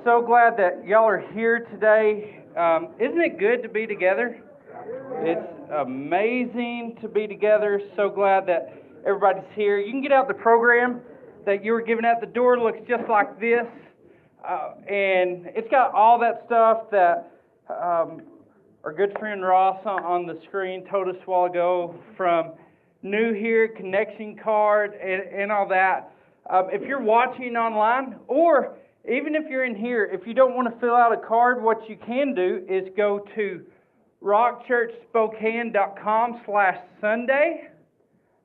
So glad that y'all are here today. Isn't it good to be together? It's amazing to be together. So glad that everybody's here. You can get out the program that you were given at the door. It looks just like this. And it's got all that stuff that our good friend Ross on the screen told us a while ago, from new here, connection card, and all that. If you're watching online, or even if you're in here, if you don't want to fill out a card, what you can do is go to rockchurchspokane.com/Sunday,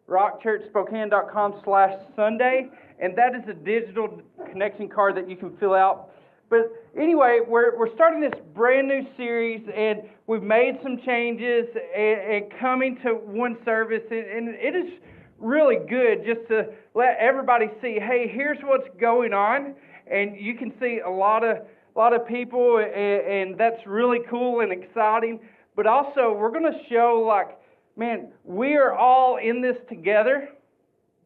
rockchurchspokane.com/Sunday, and that is a digital connection card that you can fill out. But anyway, we're starting this brand new series, and we've made some changes and coming to one service, and it is really good just to let everybody see, hey, here's what's going on. And you can see a lot of people, and that's really cool and exciting. But also, we're going to show, like, man, we are all in this together,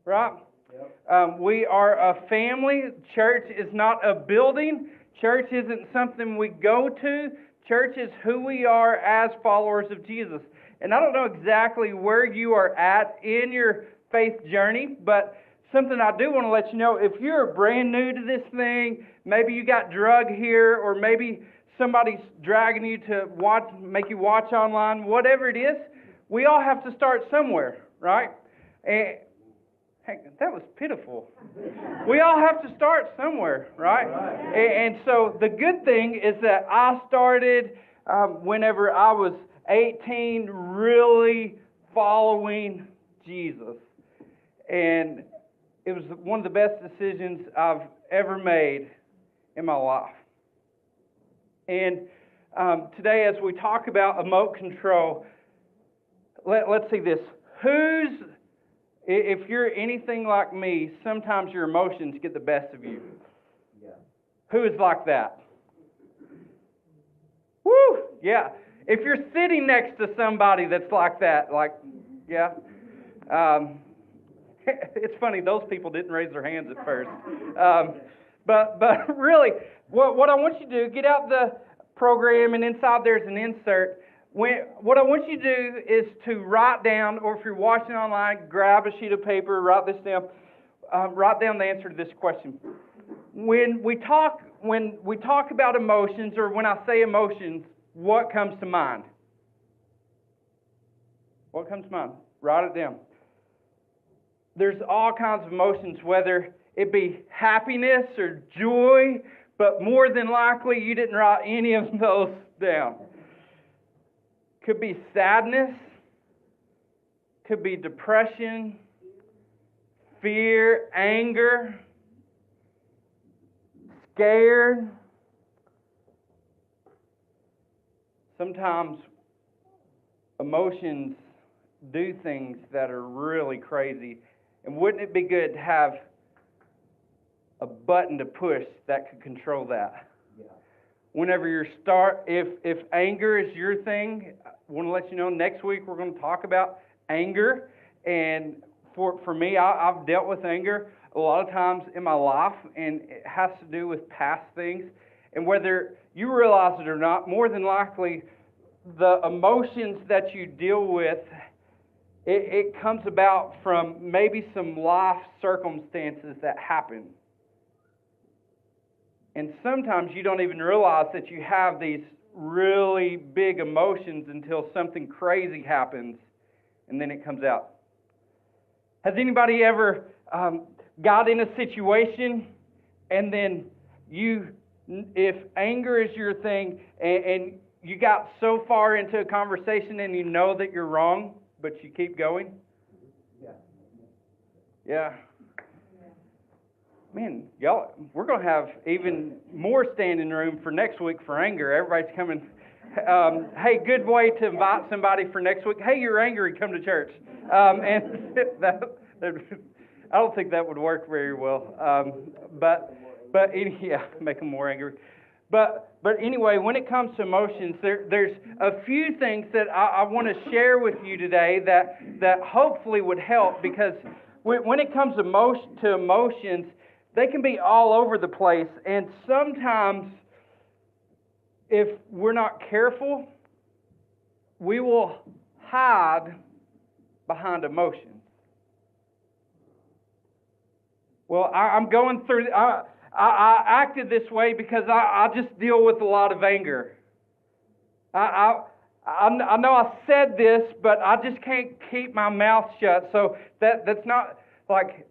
right? Yep. We are a family. Church is not a building. Church isn't something we go to. Church is who we are as followers of Jesus. And I don't know exactly where you are at in your faith journey, but something I do want to let you know, if you're brand new to this thing, maybe you got drugged here, or maybe somebody's dragging you to make you watch online, whatever it is, we all have to start somewhere, right? And heck, that was pitiful. We all have to start somewhere, right? And so the good thing is that I started whenever I was 18, really following Jesus. And it was one of the best decisions I've ever made in my life. And today, as we talk about emote control, let's see this. If you're anything like me, sometimes your emotions get the best of you. Yeah. Who is like that? Woo! Yeah. If you're sitting next to somebody that's like that, yeah. It's funny, those people didn't raise their hands at first. But really, what I want you to do, get out the program, and inside there's an insert. What I want you to do is to write down, or if you're watching online, grab a sheet of paper, write this down. Write down the answer to this question. When we talk about emotions, or when I say emotions, what comes to mind? What comes to mind? Write it down. There's all kinds of emotions, whether it be happiness or joy, but more than likely you didn't write any of those down. Could be sadness, could be depression, fear, anger, scared. Sometimes emotions do things that are really crazy. And wouldn't it be good to have a button to push that could control that? Yeah. Whenever if anger is your thing, I want to let you know next week we're going to talk about anger. And for me, I've dealt with anger a lot of times in my life, and it has to do with past things. And whether you realize it or not, more than likely, the emotions that you deal with, it comes about from maybe some life circumstances that happen. And sometimes you don't even realize that you have these really big emotions until something crazy happens, and then it comes out. Has anybody ever got in a situation, and then if anger is your thing, and you got so far into a conversation and you know that you're wrong, but you keep going? Yeah. Man, y'all, we're going to have even more standing room for next week for anger. Everybody's coming. Hey, good way to invite somebody for next week. Hey, you're angry, come to church. And I don't think that would work very well. But make them more angry. But anyway, when it comes to emotions, there's a few things that I want to share with you today that hopefully would help, because when it comes to emotions, they can be all over the place. And sometimes, if we're not careful, we will hide behind emotions. Well, I'm going through, I acted this way because I just deal with a lot of anger. I know I said this, but I just can't keep my mouth shut. So that's not like,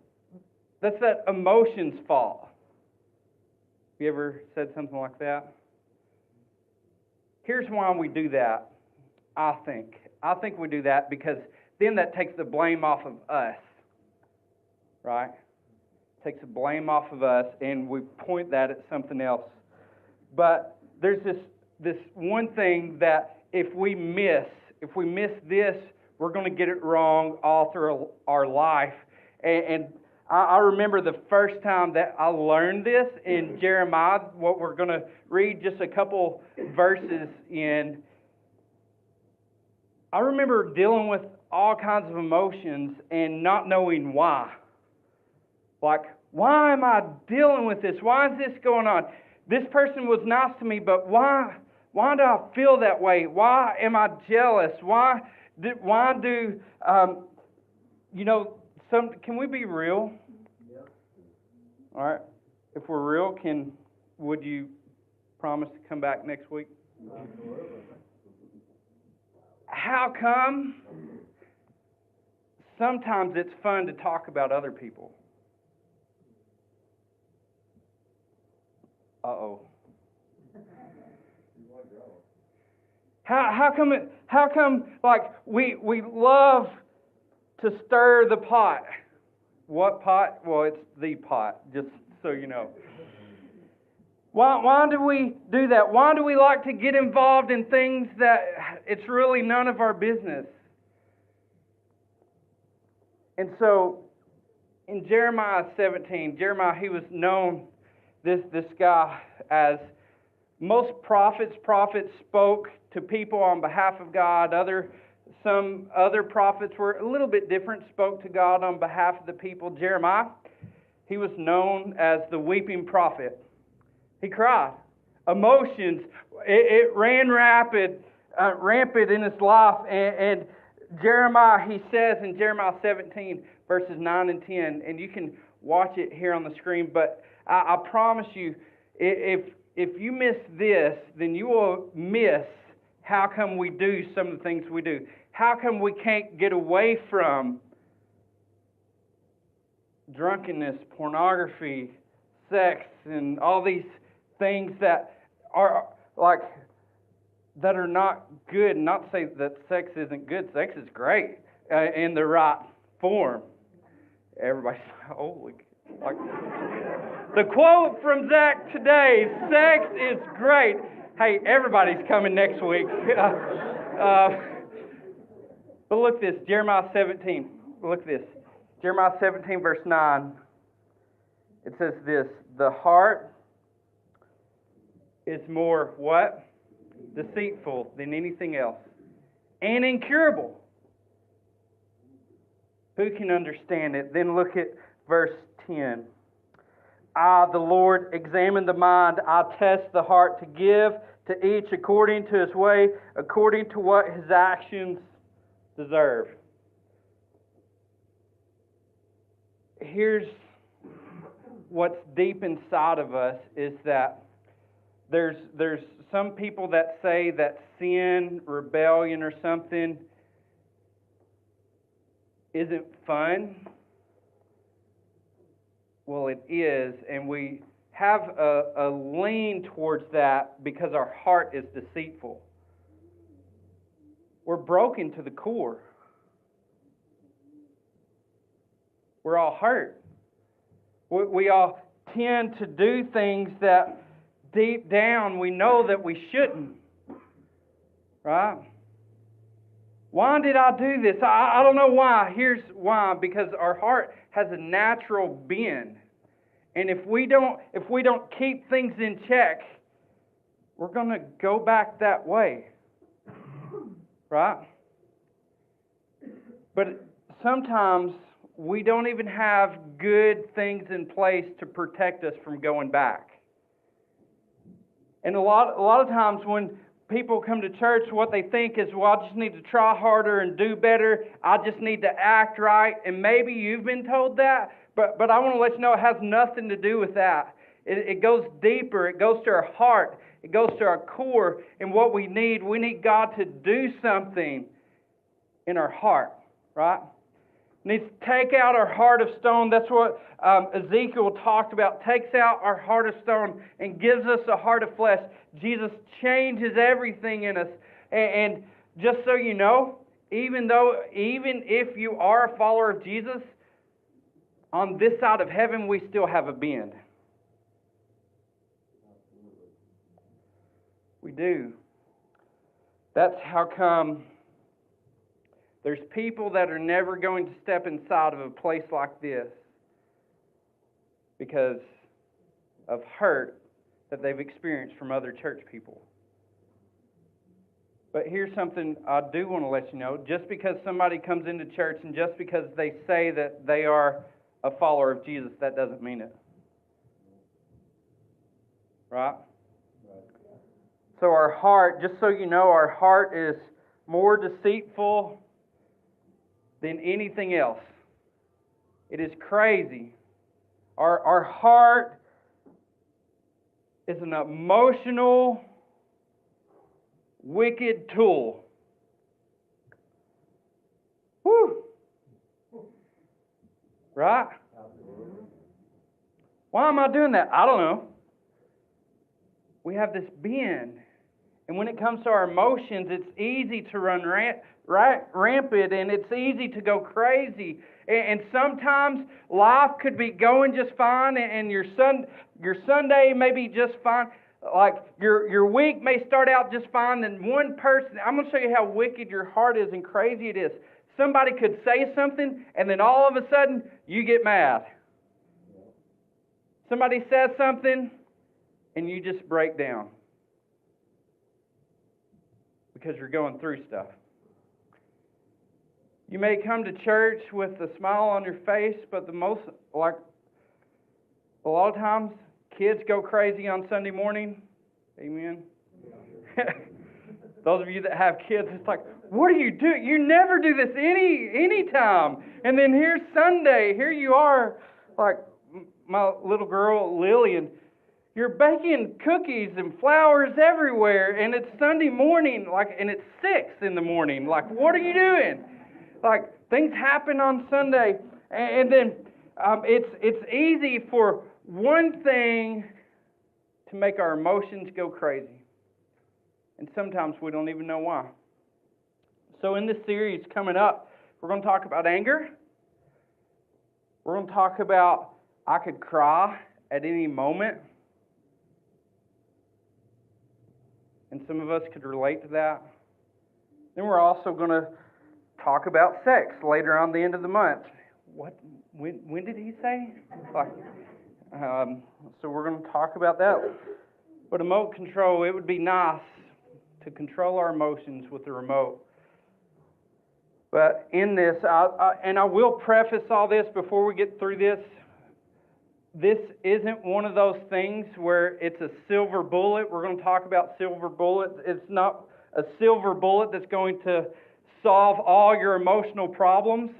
that's that emotion's fault. You ever said something like that? Here's why we do that, I think. I think we do that because then that takes the blame off of us. Right? Takes the blame off of us, and we point that at something else. But there's this one thing that if we miss this, we're going to get it wrong all through our life. And I remember the first time that I learned this in Jeremiah, what we're going to read just a couple verses in. I remember dealing with all kinds of emotions and not knowing why. Like, why am I dealing with this? Why is this going on? This person was nice to me, but why do I feel that way? Why am I jealous? Can we be real? Yeah. All right. If we're real, would you promise to come back next week? How come sometimes it's fun to talk about other people? Uh-oh. How come like we love to stir the pot? What pot? Well, it's the pot, just so you know. Why do we do that? Why do we like to get involved in things that it's really none of our business? And so in Jeremiah 17, Jeremiah, he was known, this guy, as most prophets spoke to people on behalf of God. Some other prophets were a little bit different, spoke to God on behalf of the people. Jeremiah, he was known as the weeping prophet. He cried. Emotions, it ran rampant in his life. And Jeremiah, he says in Jeremiah 17, verses 9 and 10, and you can watch it here on the screen, but I promise you, if you miss this, then you will miss how come we do some of the things we do. How come we can't get away from drunkenness, pornography, sex, and all these things that are not good. Not to say that sex isn't good. Sex is great in the right form. Everybody's holy. Like the quote from Zach today: "Sex is great." Hey, everybody's coming next week. But look at this, Jeremiah 17. Look at this, Jeremiah 17, verse 9. It says this: "The heart is more what? Deceitful than anything else, and incurable. Who can understand it?" Then look at verse 10. "I, the Lord, examine the mind. I test the heart to give to each according to his way, according to what his actions deserve." Here's what's deep inside of us is that there's some people that say that sin, rebellion, or something isn't fun. Well, it is, and we have a lean towards that because our heart is deceitful. We're broken to the core. We're all hurt. We all tend to do things that deep down we know that we shouldn't. Right? Why did I do this? I don't know why. Here's why. Because our heart has a natural bend. And if we don't keep things in check, we're going to go back that way. Right? But sometimes we don't even have good things in place to protect us from going back. And a lot of times when people come to church, what they think is, well, I just need to try harder and do better. I just need to act right. And maybe you've been told that, but I want to let you know it has nothing to do with that. It goes deeper. It goes to our heart. It goes to our core. And what we need God to do something in our heart, right? He needs to take out our heart of stone. That's what Ezekiel talked about. Takes out our heart of stone and gives us a heart of flesh. Jesus changes everything in us. And just so you know, even if you are a follower of Jesus, on this side of heaven, we still have a bend. We do. That's how come there's people that are never going to step inside of a place like this because of hurt that they've experienced from other church people. But here's something I do want to let you know. Just because somebody comes into church and just because they say that they are a follower of Jesus, that doesn't mean it. Right? So our heart, just so you know, our heart is more deceitful than anything else. It is crazy. Our heart is an emotional, wicked tool. Whew. Right? Why am I doing that? I don't know. We have this bend. And when it comes to our emotions, it's easy to run rampant, and it's easy to go crazy. And sometimes life could be going just fine, and your Sunday may be just fine. Like your week may start out just fine. Then one person, I'm going to show you how wicked your heart is and crazy it is. Somebody could say something, and then all of a sudden you get mad. Somebody says something, and you just break down. Because you're going through stuff. You may come to church with a smile on your face, but a lot of times, kids go crazy on Sunday morning. Amen. Those of you that have kids, it's like, what do you do? You never do this any time. And then here's Sunday. Here you are, like my little girl Lillian. You're baking cookies and flowers everywhere, and it's Sunday morning, and it's 6 in the morning. Like, what are you doing? Like, things happen on Sunday, and then it's easy for one thing to make our emotions go crazy, and sometimes we don't even know why. So in this series coming up, we're going to talk about anger. We're going to talk about I could cry at any moment. And some of us could relate to that. Then we're also going to talk about sex later on the end of the month. What? When did he say? So we're going to talk about that. But remote control, it would be nice to control our emotions with the remote. But in this, I will preface all this before we get through this. This isn't one of those things where it's a silver bullet. We're going to talk about silver bullets. It's not a silver bullet that's going to solve all your emotional problems.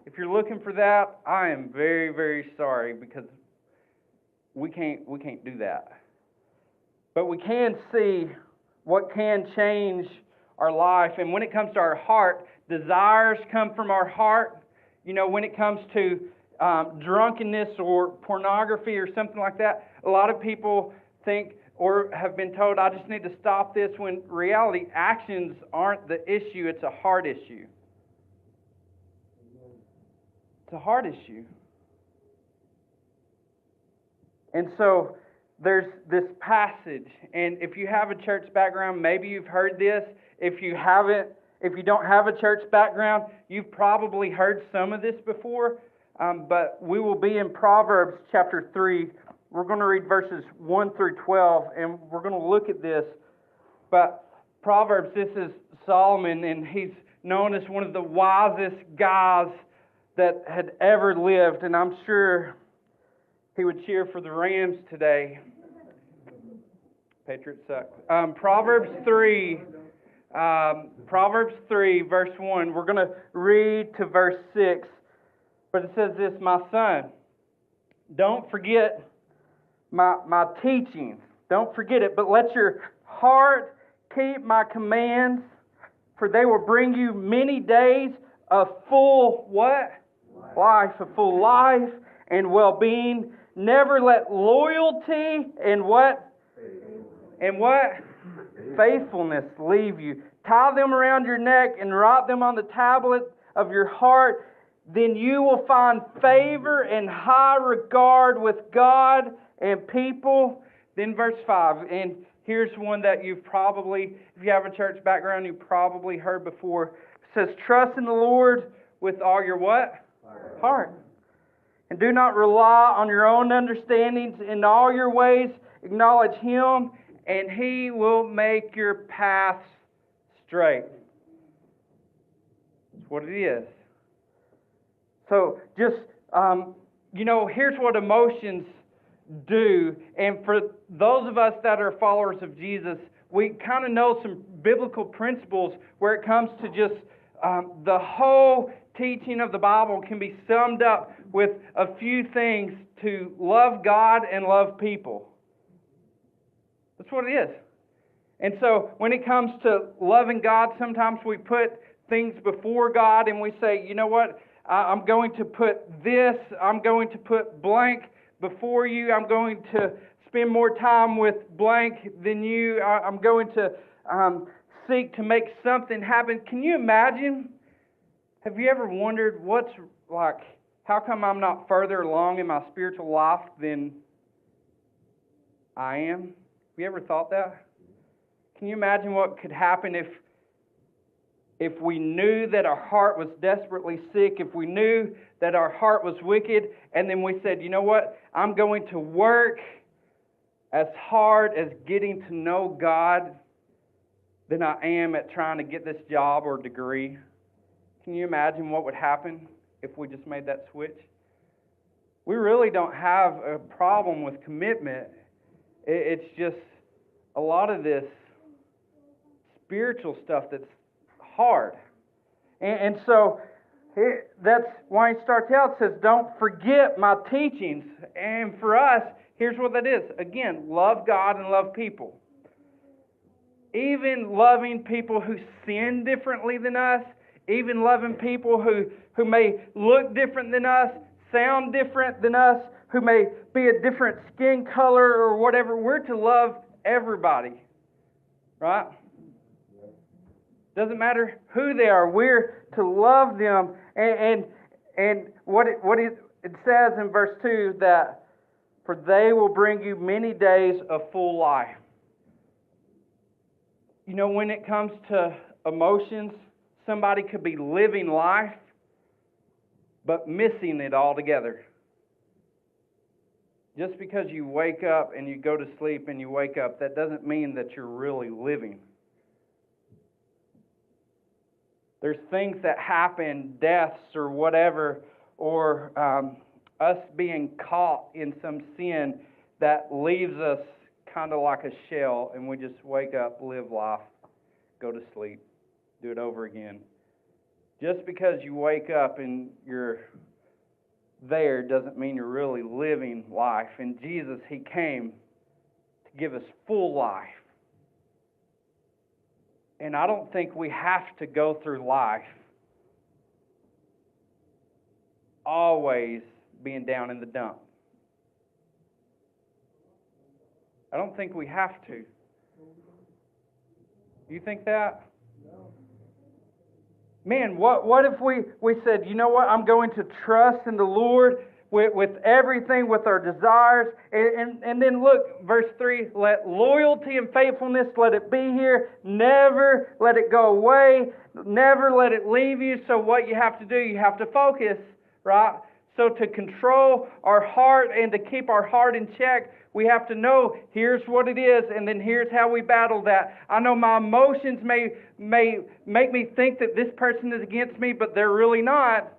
If you're looking for that, I am very, very sorry because we can't do that. But we can see what can change our life. And when it comes to our heart, desires come from our heart. You know, when it comes to drunkenness or pornography or something like that, a lot of people think or have been told, I just need to stop this, when reality, actions aren't the issue, it's a heart issue. It's a heart issue. And so there's this passage, and if you have a church background, maybe you've heard this. If you don't have a church background, you've probably heard some of this before. But we will be in Proverbs chapter 3. We're going to read verses 1 through 12, and we're going to look at this. But Proverbs, this is Solomon, and he's known as one of the wisest guys that had ever lived, and I'm sure he would cheer for the Rams today. Patriots suck. Proverbs 3, verse 1. We're going to read to verse 6. But it says this, "My son, don't forget my teachings. Don't forget it, but let your heart keep my commands, for they will bring you many days of full what? Life, a full life and well-being. Never let loyalty and what? And what? Faithfulness leave you. Tie them around your neck and write them on the tablet of your heart. Then you will find favor and high regard with God and people." Then verse 5, and here's one that you've probably, if you have a church background, you've probably heard before. It says, "Trust in the Lord with all your what? Heart. And do not rely on your own understandings. In all your ways acknowledge Him, and He will make your paths straight." That's what it is. So just, here's what emotions do. And for those of us that are followers of Jesus, we kind of know some biblical principles where it comes to just the whole teaching of the Bible can be summed up with a few things: to love God and love people. That's what it is. And so when it comes to loving God, sometimes we put things before God and we say, you know what? I'm going to put this, I'm going to put blank before you. I'm going to spend more time with blank than you. I'm going to seek to make something happen. Can you imagine? Have you ever wondered how come I'm not further along in my spiritual life than I am? Have you ever thought that? Can you imagine what could happen if we knew that our heart was desperately sick, if we knew that our heart was wicked, and then we said, you know what, I'm going to work as hard as getting to know God than I am at trying to get this job or degree? Can you imagine what would happen if we just made that switch? We really don't have a problem with commitment. It's just a lot of this spiritual stuff that's hard. And so that's why he starts out, says, don't forget my teachings. And for us, here's what that is. Again, love God and love people. Even loving people who sin differently than us, even loving people who may look different than us, sound different than us, who may be a different skin color or whatever. We're to love everybody. Right? Doesn't matter who they are. We're to love them. And what it says in verse 2 that for they will bring you many days of full life. You know, when it comes to emotions, somebody could be living life but missing it altogether. Just because you wake up and you go to sleep and you wake up, that doesn't mean that you're really living. There's things that happen, deaths or whatever, or us being caught in some sin that leaves us kind of like a shell, and we just wake up, live life, go to sleep, do it over again. Just because you wake up and you're there doesn't mean you're really living life. And Jesus, He came to give us full life. And I don't think we have to go through life always being down in the dump. I don't think we have to. Do you think that? Man, what if we said, you know what, I'm going to trust in the Lord with everything, with our desires. And then look, verse 3, let loyalty and faithfulness, let it be here. Never let it go away. Never let it leave you. So what you have to do, you have to focus, right? So to control our heart and to keep our heart in check, we have to know here's what it is, and then here's how we battle that. I know my emotions may make me think that this person is against me, but they're really not.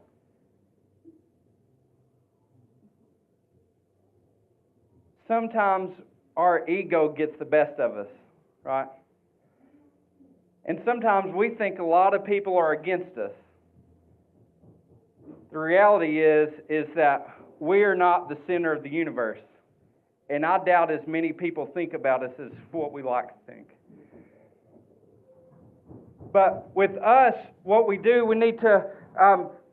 sometimes our ego gets the best of us, right? And sometimes we think a lot of people are against us. The reality is that we are not the center of the universe. And I doubt as many people think about us as what we like to think. But with us, what we do, we need to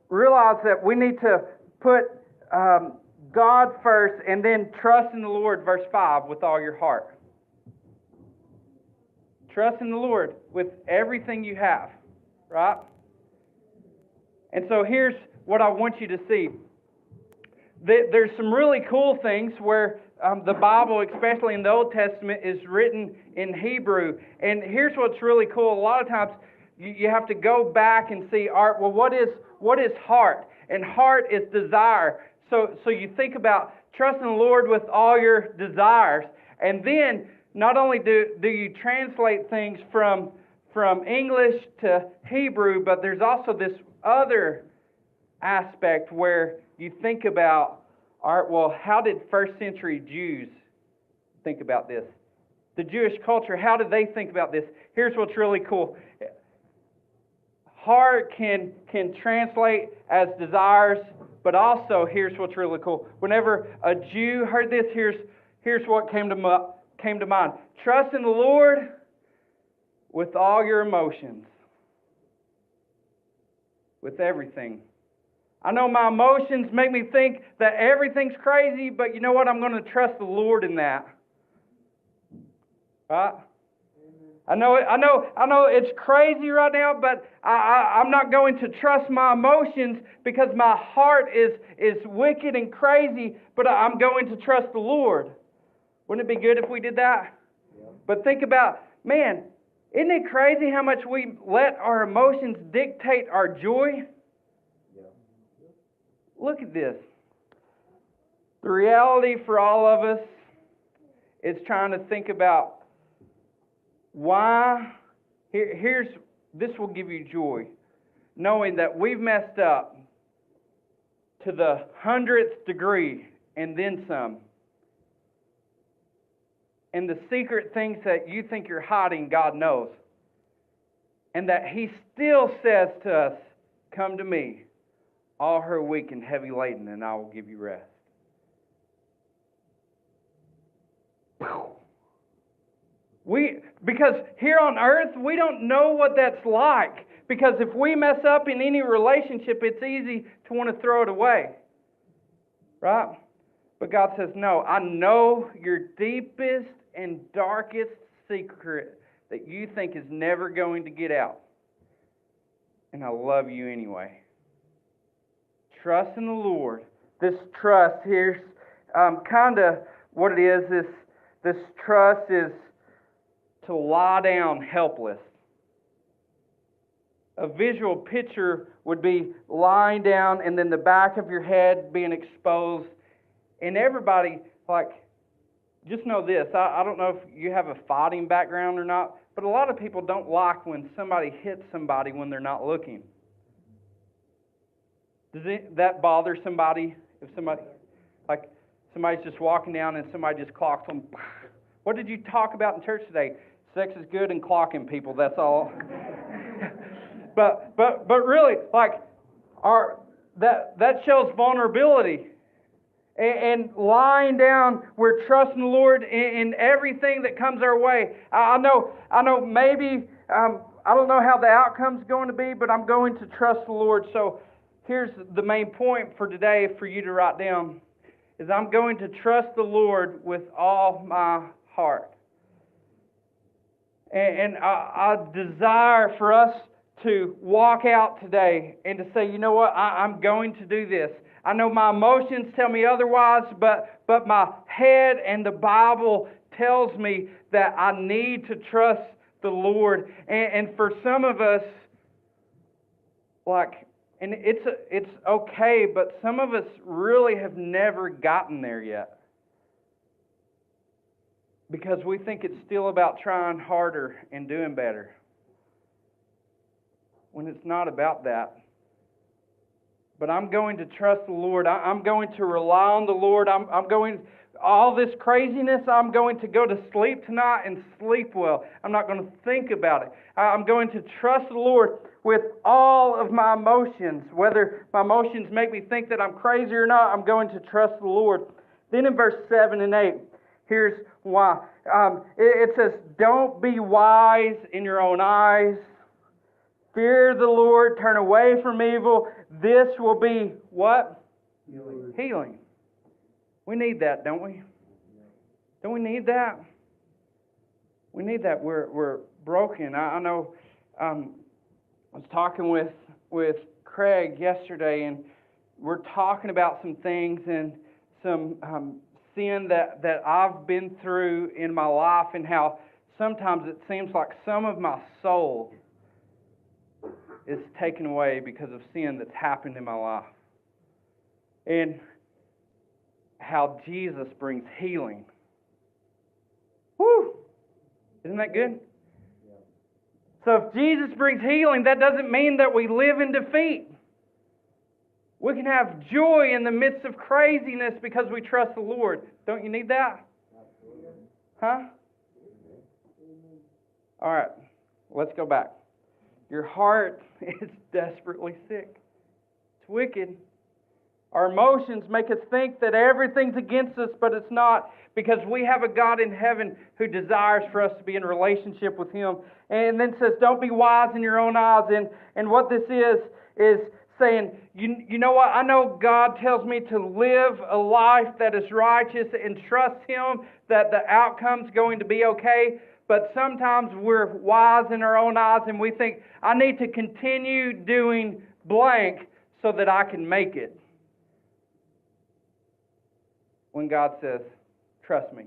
realize that we need to put God first and then trust in the Lord, verse 5, with all your heart. Trust in the Lord with everything you have, right? And so here's what I want you to see. There's some really cool things where the Bible, especially in the Old Testament, is written in Hebrew. And here's what's really cool. A lot of times you have to go back and see, well, what is heart? And heart is desire. So you think about trusting the Lord with all your desires. And then not only do you translate things from English to Hebrew, but there's also this other aspect where you think about, all right, well, how did first century Jews think about this? The Jewish culture, how did they think about this? Here's what's really cool. Heart can translate as desires, but also here's what's really cool. Whenever a Jew heard this, here's what came to mind. Trust in the Lord with all your emotions, with everything. I know my emotions make me think that everything's crazy, but you know what? I'm going to trust the Lord in that. Right? I know it's crazy right now, but I'm not going to trust my emotions because my heart is wicked and crazy, but I'm going to trust the Lord. Wouldn't it be good if we did that? Yeah. But think about, man, isn't it crazy how much we let our emotions dictate our joy? Look at this. The reality for all of us is trying to think about why. This will give you joy, knowing that we've messed up to the 100th degree and then some. And the secret things that you think you're hiding, God knows. And that He still says to us, come to me, all who are weak and heavy laden, and I will give you rest. Because here on earth, we don't know what that's like. Because if we mess up in any relationship, it's easy to want to throw it away. Right? But God says, no, I know your deepest and darkest secret that you think is never going to get out. And I love you anyway. Trust in the Lord. This trust, here's kind of what it is. This trust is to lie down helpless. A visual picture would be lying down and then the back of your head being exposed. And everybody, just know this. I don't know if you have a fighting background or not, but a lot of people don't like when somebody hits somebody when they're not looking. Does that bother somebody? If somebody's just walking down and somebody just clocks them. What did you talk about in church today? Sex is good and clocking people, that's all. But really, that shows vulnerability. And lying down, we're trusting the Lord in everything that comes our way. I know maybe, I don't know how the outcome's going to be, but I'm going to trust the Lord. So here's the main point for today for you to write down, is I'm going to trust the Lord with all my heart. And I desire for us to walk out today and to say, you know what, I'm going to do this. I know my emotions tell me otherwise, but my head and the Bible tells me that I need to trust the Lord. And for some of us, and it's okay, but some of us really have never gotten there yet. Because we think it's still about trying harder and doing better. When it's not about that. But I'm going to trust the Lord. I'm going to rely on the Lord. I'm going, all this craziness, I'm going to go to sleep tonight and sleep well. I'm not going to think about it. I'm going to trust the Lord with all of my emotions. Whether my emotions make me think that I'm crazy or not, I'm going to trust the Lord. Then in verse 7 and 8, here's why. It says, don't be wise in your own eyes. Fear the Lord, turn away from evil. This will be what? Healing. We need that, don't we? Don't we need that? We need that. We're broken. I know. I was talking with Craig yesterday, and we're talking about some things and some sin that I've been through in my life, and how sometimes it seems like some of my soul is taken away because of sin that's happened in my life. And how Jesus brings healing. Woo! Isn't that good? So if Jesus brings healing, that doesn't mean that we live in defeat. We can have joy in the midst of craziness because we trust the Lord. Don't you need that? Huh? All right. Let's go back. Your heart is desperately sick. It's wicked. Our emotions make us think that everything's against us, but it's not, because we have a God in heaven who desires for us to be in a relationship with Him. And then it says, don't be wise in your own eyes. And what this is saying, you know what? I know God tells me to live a life that is righteous and trust Him that the outcome's going to be okay. But sometimes we're wise in our own eyes and we think, I need to continue doing blank so that I can make it. When God says, trust me.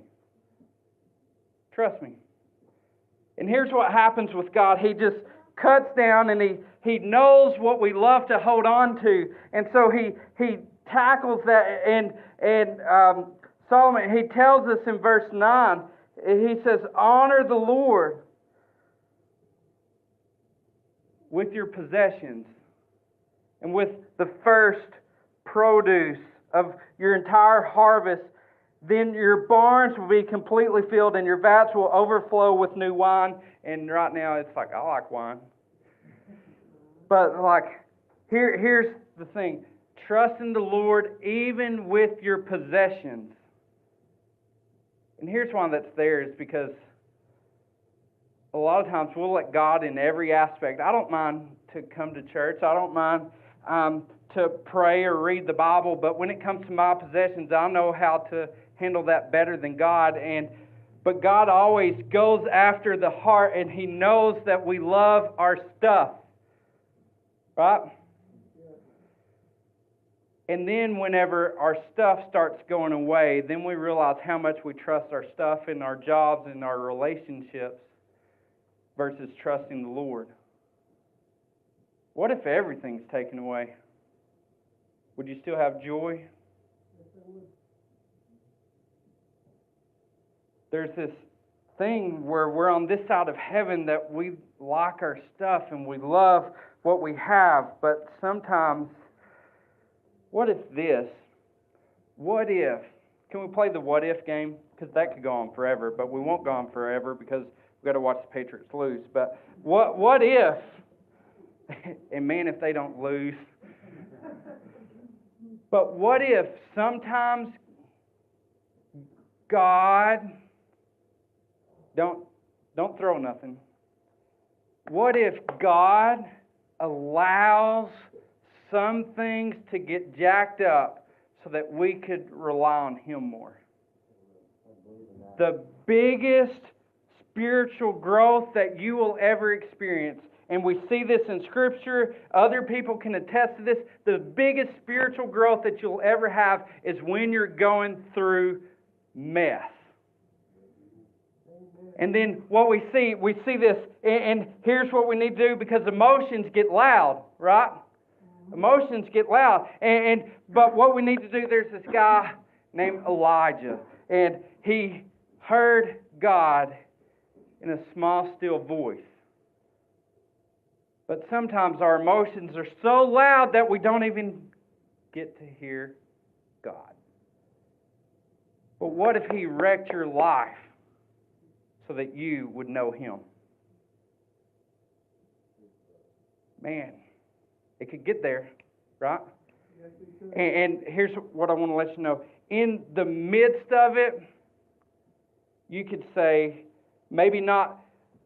Trust me. And here's what happens with God. He just cuts down and He knows what we love to hold on to. And so He tackles that. And Solomon, he tells us in verse 9, he says, honor the Lord with your possessions and with the first produce of your entire harvest. Then your barns will be completely filled and your vats will overflow with new wine. And right now it's like, I like wine. But like, here's the thing. Trust in the Lord even with your possessions. And here's why that's there, is because a lot of times we'll let God in every aspect. I don't mind to come to church. I don't mind to pray or read the Bible. But when it comes to my possessions, I know how to handle that better than God. But God always goes after the heart, and He knows that we love our stuff. Right? And then whenever our stuff starts going away, then we realize how much we trust our stuff in our jobs and our relationships versus trusting the Lord. What if everything's taken away? Would you still have joy? There's this thing where we're on this side of heaven that we like our stuff and we love what we have, but sometimes, what if this? What if? Can we play the what if game? Because that could go on forever, but we won't go on forever because we've got to watch the Patriots lose. But what if? And man, if they don't lose. But what if sometimes God, don't throw nothing. What if God allows some things to get jacked up so that we could rely on Him more? The biggest spiritual growth that you will ever experience, and we see this in Scripture, other people can attest to this, the biggest spiritual growth that you'll ever have is when you're going through mess. And then what we see this, and here's what we need to do, because emotions get loud, right? Emotions get loud. But what we need to do, there's this guy named Elijah, and he heard God in a small, still voice. But sometimes our emotions are so loud that we don't even get to hear God. But what if He wrecked your life so that you would know Him? Man, it could get there, right? And here's what I want to let you know. In the midst of it, you could say, maybe not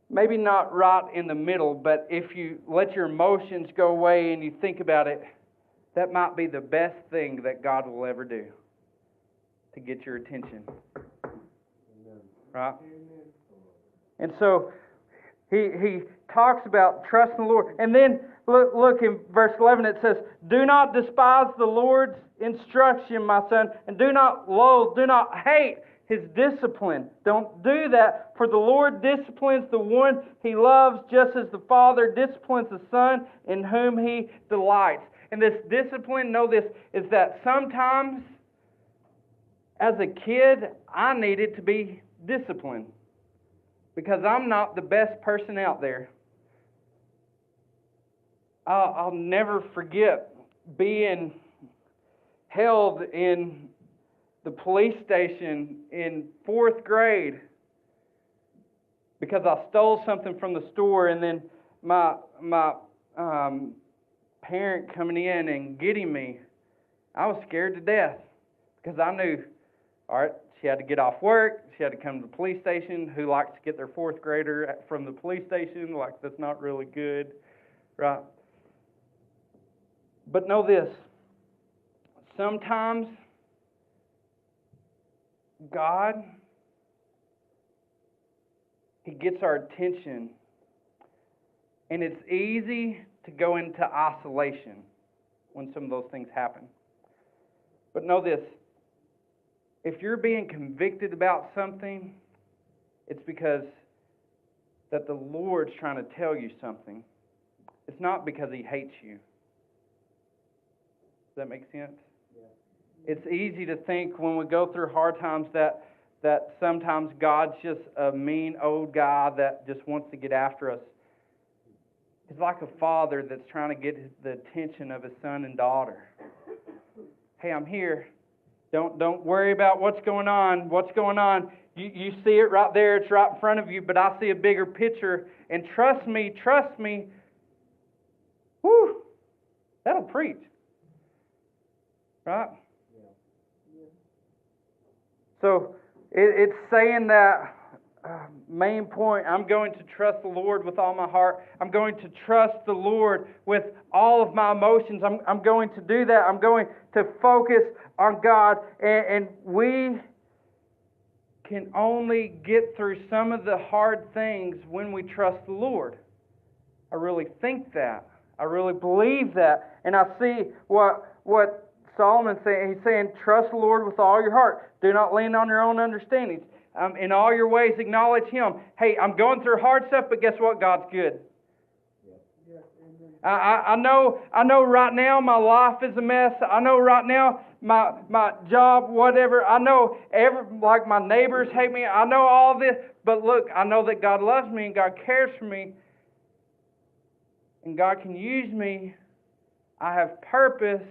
right in the middle, but if you let your emotions go away and you think about it, that might be the best thing that God will ever do to get your attention. Right? And so he talks about trusting the Lord. And then look in verse 11, it says, "Do not despise the Lord's instruction, my son, and do not hate His discipline." Don't do that, for the Lord disciplines the one He loves, just as the Father disciplines the Son in whom He delights. And this discipline, know this, is that sometimes as a kid, I needed to be disciplined because I'm not the best person out there. I'll never forget being held in the police station in 4th grade because I stole something from the store, and then my parent coming in and getting me. I was scared to death because I knew, all right, she had to get off work, she had to come to the police station. Who likes to get their 4th grader from the police station? Like, that's not really good, right? But know this, sometimes God, He gets our attention, and it's easy to go into isolation when some of those things happen. But know this, if you're being convicted about something, it's because that the Lord's trying to tell you something. It's not because He hates you. Does that make sense? Yeah. It's easy to think when we go through hard times that sometimes God's just a mean old guy that just wants to get after us. He's like a father that's trying to get the attention of his son and daughter. Hey, I'm here. Don't worry about what's going on. What's going on? You see it right there. It's right in front of you. But I see a bigger picture. And trust me. Whew, that'll preach. Right? Yeah. So it's saying that main point, I'm going to trust the Lord with all my heart. I'm going to trust the Lord with all of my emotions. I'm going to do that. I'm going to focus on God. And we can only get through some of the hard things when we trust the Lord. I really think that. I really believe that. And I see what Solomon's saying. He's saying, trust the Lord with all your heart. Do not lean on your own understandings. In all your ways, acknowledge Him. Hey, I'm going through hard stuff, but guess what? God's good. I know right now my life is a mess. I know right now my job, whatever. I know like my neighbors hate me. I know all this. But look, I know that God loves me and God cares for me. And God can use me. I have purpose.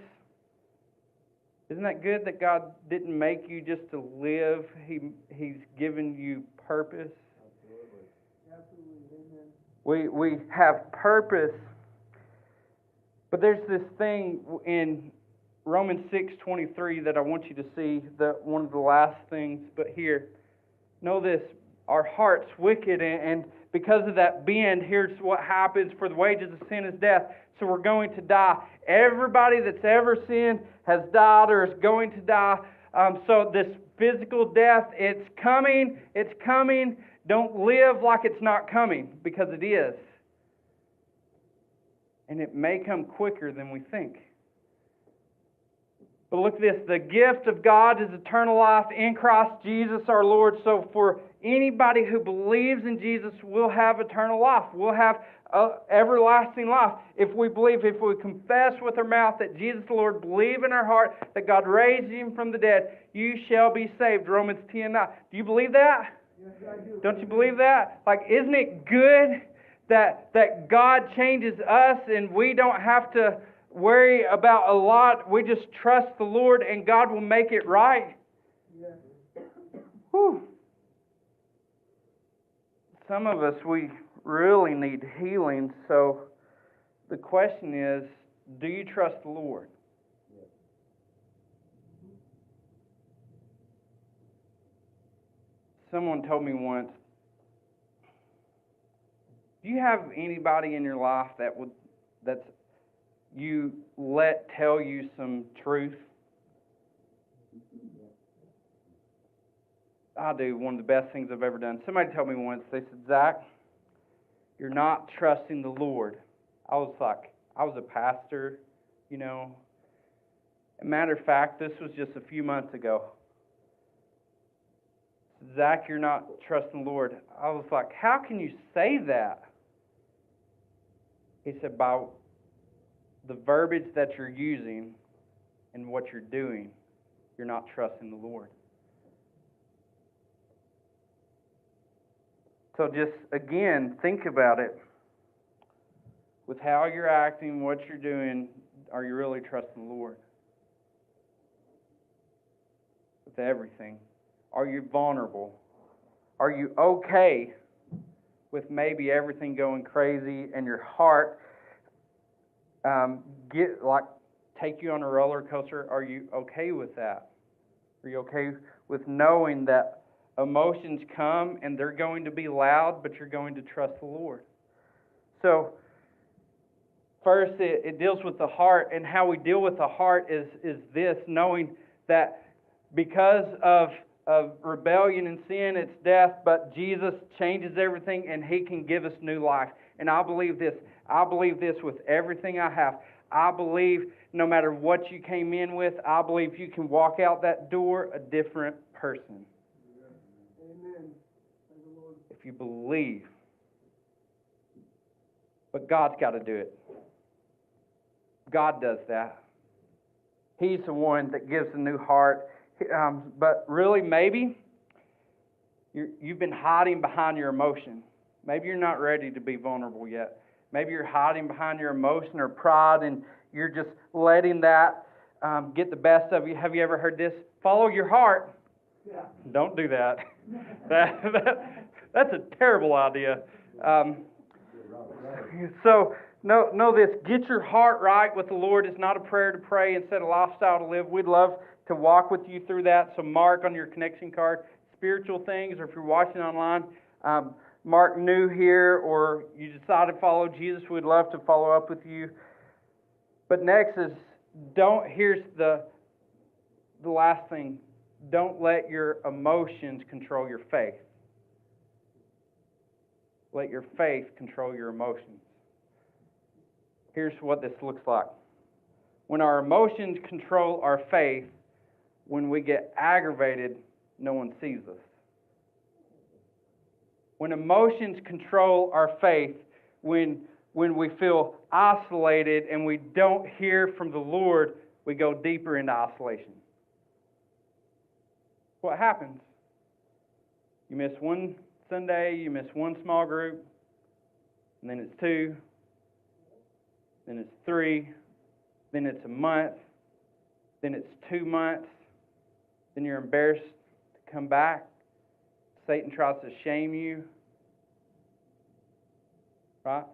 Isn't that good that God didn't make you just to live? He's given you purpose. Absolutely. We have purpose. But there's this thing in Romans 6:23 that I want you to see, that one of the last things. But here, know this, our heart's wicked, and because of that bend, here's what happens. For the wages of sin is death. So we're going to die. Everybody that's ever sinned has died or is going to die. So this physical death, it's coming. It's coming. Don't live like it's not coming, because it is. And it may come quicker than we think. But look at this. The gift of God is eternal life in Christ Jesus our Lord. So for anybody who believes in Jesus, will have eternal life. We'll have everlasting life. If we confess with our mouth that Jesus the Lord, believe in our heart that God raised Him from the dead, you shall be saved. Romans 10:9. Do you believe that? Yes, I do. Don't you believe that? Like, isn't it good that God changes us and we don't have to worry about a lot. We just trust the Lord and God will make it right. Whew. Some of us, we really need healing. So the question is, do you trust the Lord? Someone told me once, do you have anybody in your life that's you let tell you some truth? I do. One of the best things I've ever done. Somebody told me once, they said, Zach, you're not trusting the Lord. I was a pastor, you know. As a matter of fact, this was just a few months ago. Zach, you're not trusting the Lord. I was like, how can you say that? He said, by the verbiage that you're using and what you're doing, you're not trusting the Lord. So just, again, think about it. With how you're acting, what you're doing, are you really trusting the Lord? With everything. Are you vulnerable? Are you okay with maybe everything going crazy and your heart take you on a roller coaster? Are you okay with that? Are you okay with knowing that emotions come and they're going to be loud, but you're going to trust the Lord? So, first, it deals with the heart, and how we deal with the heart is this, knowing that because of rebellion and sin, it's death, but Jesus changes everything, and He can give us new life. And I believe this. I believe this with everything I have. I believe no matter what you came in with, I believe you can walk out that door a different person. Amen. If you believe. But God's got to do it. God does that. He's the one that gives a new heart. But really, maybe you've been hiding behind your emotion. Maybe you're not ready to be vulnerable yet. Maybe you're hiding behind your emotion or pride, and you're just letting that get the best of you. Have you ever heard this? Follow your heart. Yeah. Don't do that. That's a terrible idea. So know this. Get your heart right with the Lord. It's not a prayer to pray. Instead, a lifestyle to live. We'd love to walk with you through that. So mark on your connection card spiritual things, or if you're watching online, mark new here, or you decided to follow Jesus, we'd love to follow up with you. But next is, here's the last thing. Don't let your emotions control your faith. Let your faith control your emotions. Here's what this looks like. When our emotions control our faith, when we get aggravated, no one sees us. When emotions control our faith, when we feel isolated and we don't hear from the Lord, we go deeper into isolation. What happens? You miss one Sunday, you miss one small group, and then it's 2, then it's 3, then it's a month, then it's 2 months, then you're embarrassed to come back. Satan tries to shame you. Right?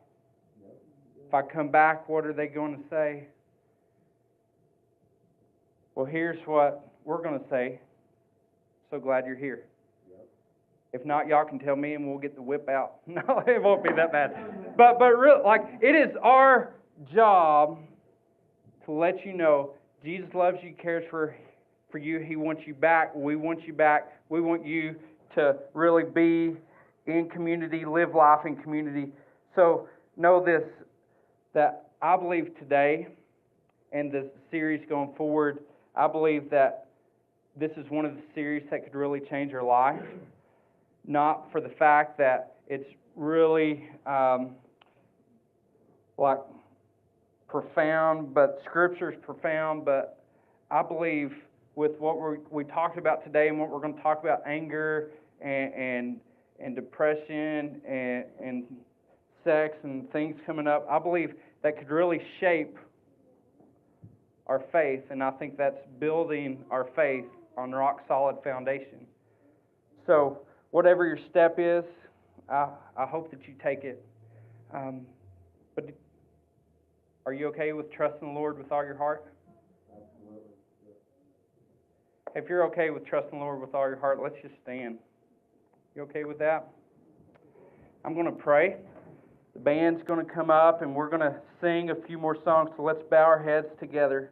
If I come back, what are they going to say? Well, here's what we're going to say. So glad you're here. If not, y'all can tell me and we'll get the whip out. No, it won't be that bad. But really, it is our job to let you know Jesus loves you, cares for you. He wants you back. We want you back. We want you to really be in community, live life in community. So know this, that I believe today and the series going forward, I believe that this is one of the series that could really change your life. Not for the fact that it's really profound, but Scripture is profound. But I believe with what we talked about today and what we're going to talk about, anger and depression and sex and things coming up, I believe that could really shape our faith, and I think that's building our faith on rock solid foundation. So whatever your step is, I hope that you take it. But are you okay with trusting the Lord with all your heart? If you're okay with trusting the Lord with all your heart, let's just stand. You okay with that? I'm going to pray. The band's going to come up and we're going to sing a few more songs, so let's bow our heads together.